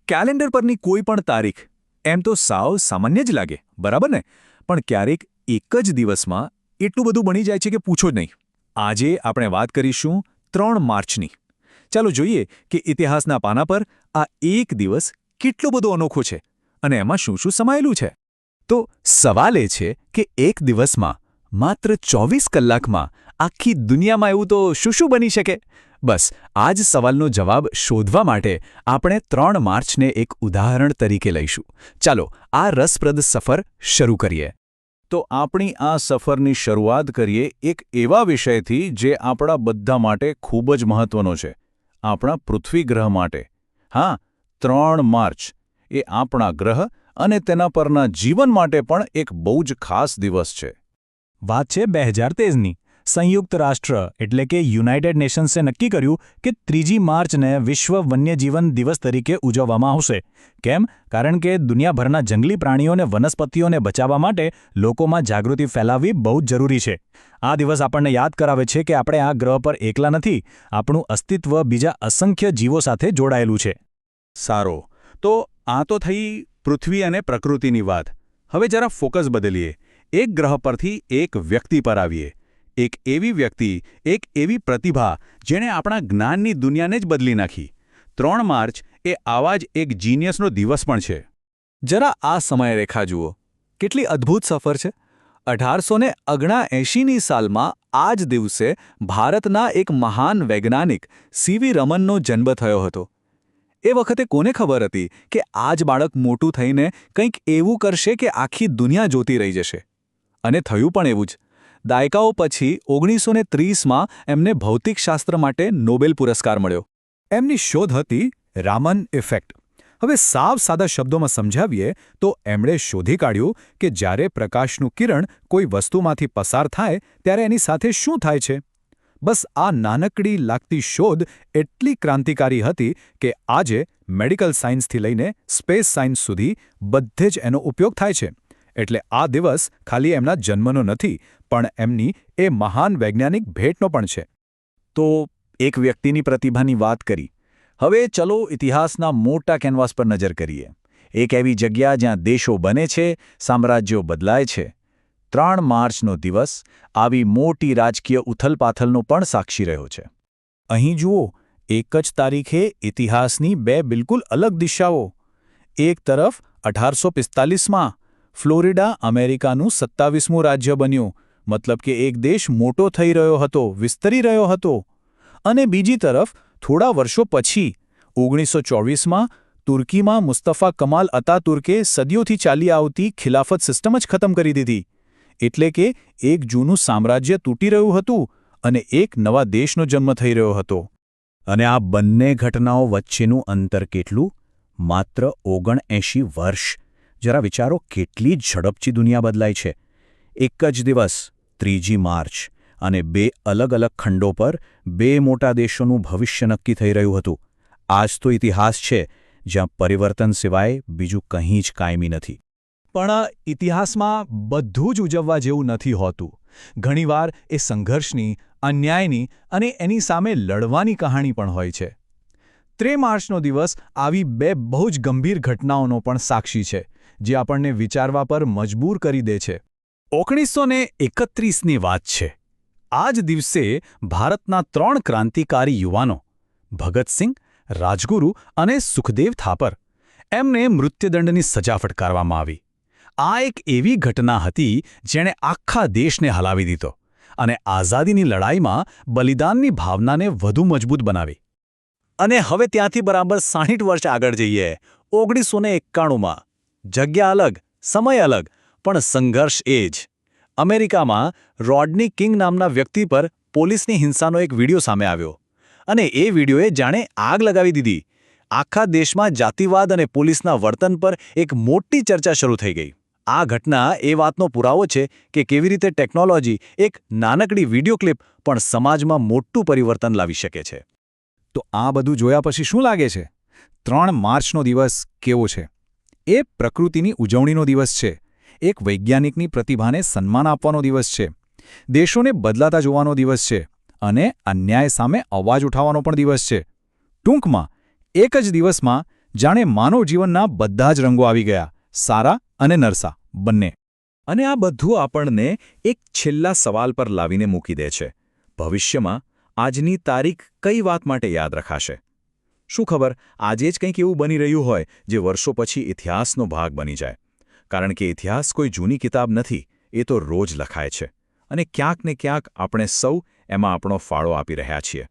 Calendar પરની કોઈ પણ તારીખ એમ તો સાવ સામાન્ય જ લાગે, બરાબર ને? પણ ક્યારેક એક જ દિવસમાં એટલું બધું બની જાય છે કે પૂછો જ નહીં. આજે આપણે વાત કરીશું 3 માર્ચની. ચાલો જોઈએ કે ઇતિહાસના પાના પર આ એક દિવસ કેટલો બધો અનોખો છે અને એમાં શું શું સમાયેલું છે. તો સવાલ એ છે કે એક દિવસમાં માત્ર 24 કલાકમાં આખી દુનિયામાં એવું તો શું બની શકે? બસ આ જ સવાલનો જવાબ શોધવા માટે આપણે 3 માર્ચને એક ઉદાહરણ તરીકે લઈશું. ચાલો આ રસપ્રદ સફર શરૂ કરીએ. તો આપણી આ સફરની શરૂઆત કરીએ એક એવા વિષયથી જે આપણા બધા માટે ખૂબ જ મહત્વનો છે, આપણા પૃથ્વી ગ્રહ માટે. હા, 3 માર્ચ એ આપણા ગ્રહ અને તેના પરના જીવન માટે પણ એક બહુ જ ખાસ દિવસ છે. વાત છે 2013ની. સંયુક્ત રાષ્ટ્ર એટલે કે યુનાઇટેડ નેશન્સે નક્કી કર્યું કે 3 માર્ચને વિશ્વ વન્યજીવન દિવસ તરીકે ઉજવવામાં આવશે. કેમ? કારણ કે દુનિયાભરના જંગલી પ્રાણીઓને વનસ્પતિઓને બચાવવા માટે લોકોમાં જાગૃતિ ફેલાવવી બહુ જ જરૂરી છે. આ દિવસ આપણને યાદ કરાવે છે કે આપણે આ ગ્રહ પર એકલા નથી, આપણું અસ્તિત્વ બીજા અસંખ્ય જીવો સાથે જોડાયેલું છે. સારો, તો આ તો થઈ પૃથ્વી અને પ્રકૃતિની વાત. હવે જરા ફોકસ બદલીએ. એક ગ્રહ પરથી એક વ્યક્તિ પર આવીએ. એક એવી વ્યક્તિ, એક એવી પ્રતિભા જેણે આપણા જ્ઞાનની દુનિયાને જ બદલી નાખી. 3 માર્ચ એ આવા જ એક જીનિયસનો દિવસ પણ છે. જરા આ સમયરેખા જુઓ. કેટલી અદ્ભુત સફર છે. 1879ની સાલમાં આ જ દિવસે ભારતના એક મહાન વૈજ્ઞાનિક સીવી રમનનો જન્મ થયો હતો. એ વખતે કોને ખબર હતી કે આ જ બાળક મોટું થઈને કંઈક એવું કરશે કે આખી દુનિયા જોતી રહી જશે. અને થયું પણ એવું જ. દાયકાઓ પછી 1930માં એમને ભૌતિકશાસ્ત્ર માટે નોબેલ પુરસ્કાર મળ્યો. એમની શોધ હતી રામન ઇફેક્ટ. હવે સાવ સાદા શબ્દોમાં સમજાવીએ તો એમણે શોધી કાઢ્યું કે જ્યારે પ્રકાશનું કિરણ કોઈ વસ્તુમાંથી પસાર થાય ત્યારે એની સાથે શું થાય છે. બસ આ નાનકડી લાગતી શોધ એટલી ક્રાંતિકારી હતી કે આજે મેડિકલ સાયન્સથી લઈને સ્પેસ સાયન્સ સુધી બધે જ એનો ઉપયોગ થાય છે. એટલે આ દિવસ ખાલી એમના જન્મનો નથી, પણ એમની એ મહાન વૈજ્ઞાનિક ભેટનો પણ છે. તો એક વ્યક્તિની પ્રતિભાની વાત કરી. હવે ચલો ઇતિહાસના મોટા કેનવાસ પર નજર કરીએ. એક એવી જગ્યા જ્યાં દેશો બને છે, સામ્રાજ્યો બદલાય છે. 3 માર્ચનો દિવસ આવી મોટી રાજકીય ઉથલપાથલનો પણ સાક્ષી રહ્યો છે. અહીં જુઓ, એક જ તારીખે ઇતિહાસની 2 બિલકુલ અલગ દિશાઓ. એક તરફ 1845માં ફ્લોરિડા અમેરિકાનું 27મું રાજ્ય બન્યું, મતલબ કે એક દેશ મોટો થઈ રહ્યો હતો, વિસ્તરી રહ્યો હતો. અને બીજી તરફ થોડા વર્ષો પછી 1924માં તુર્કીમાં મુસ્તફા કમાલ અતાતુર્કે સદીઓથી ચાલી આવતી ખિલાફત સિસ્ટમ જ ખતમ કરી દીધી. એટલે કે એક જૂનું સામ્રાજ્ય તૂટી રહ્યું હતું અને એક નવા દેશનો જન્મ થઈ રહ્યો હતો. અને આ બંને ઘટનાઓ વચ્ચેનું અંતર કેટલું? માત્ર 79 વર્ષ. જરા વિચારો, કેટલી ઝડપથી દુનિયા બદલાય છે. એક જ દિવસ 3 માર્ચ અને 2 અલગ અલગ ખંડો પર 2 મોટા દેશોનું ભવિષ્ય નક્કી થઈ રહ્યું હતું. આ જ તો ઇતિહાસ છે, જ્યાં પરિવર્તન સિવાય બીજું કંઈ જ કાયમી નથી. પણ ઇતિહાસમાં બધું જ ઉજવવા જેવું નથી હોતું. ઘણીવાર એ સંઘર્ષની, અન્યાયની અને એની સામે લડવાની કહાણી પણ હોય છે. 3 માર્ચનો દિવસ આવી 2 બહુ જ ગંભીર ઘટનાઓનો પણ સાક્ષી છે, જે આપણને વિચારવા પર મજબૂર કરી દે છે. 1931ની વાત છે. આ જ દિવસે ભારતના 3 ક્રાંતિકારી યુવાનો ભગતસિંહ, રાજગુરુ અને સુખદેવ થાપર, એમને મૃત્યુદંડની સજા ફટકારવામાં આવી. આ એક એવી ઘટના હતી જેણે આખા દેશને હલાવી દીધો અને આઝાદીની લડાઈમાં બલિદાનની ભાવનાને વધુ મજબૂત બનાવી. અને હવે ત્યાંથી બરાબર 60 વર્ષ આગળ જઈએ. 1991માં. જગ્યા અલગ, સમય અલગ, પણ સંઘર્ષ એ જ. અમેરિકામાં રોડની કિંગ નામના વ્યક્તિ પર પોલીસની હિંસાનો એક વિડિયો સામે આવ્યો. અને એ વિડિયોએ જાણે આગ લગાવી દીધી. આખા દેશમાં જાતિવાદ અને પોલીસના વર્તન પર એક મોટી ચર્ચા શરૂ થઈ ગઈ. આ ઘટના એ વાતનો પુરાવો છે કે કેવી રીતે ટેકનોલોજી, એક નાનકડી વિડિયો ક્લિપ પણ સમાજમાં મોટું પરિવર્તન લાવી શકે છે. તો આ બધું જોયા પછી શું લાગે છે? 3 માર્ચનો દિવસ કેવો છે? એ પ્રકૃતિની ઉજવણીનો દિવસ છે. એક વૈજ્ઞાનિકની પ્રતિભાને સન્માન આપવાનો દિવસ છે. દેશોને બદલાતા જોવાનો દિવસ છે. અને અન્યાય સામે અવાજ ઉઠાવવાનો પણ દિવસ છે. ટૂંકમાં એક જ દિવસમાં જાણે માનવ જીવનના બધા જ રંગો આવી ગયા, સારા અને નરસા બંને. અને આ બધું આપણને એક છેલ્લા સવાલ પર લાવીને મૂકી દે છે. ભવિષ્યમાં આજની તારીખ કઈ વાત માટે યાદ રખાશે? શું ખબર આજે જ કંઈક એવું બની રહ્યું હોય જે વર્ષો પછી ઇતિહાસનો ભાગ બની જાય. કારણ કે ઇતિહાસ કોઈ જૂની કિતાબ નથી, એ તો રોજ લખાય છે. અને ક્યાંક ને ક્યાંક આપણે સૌ એમાં આપણો ફાળો આપી રહ્યા છીએ.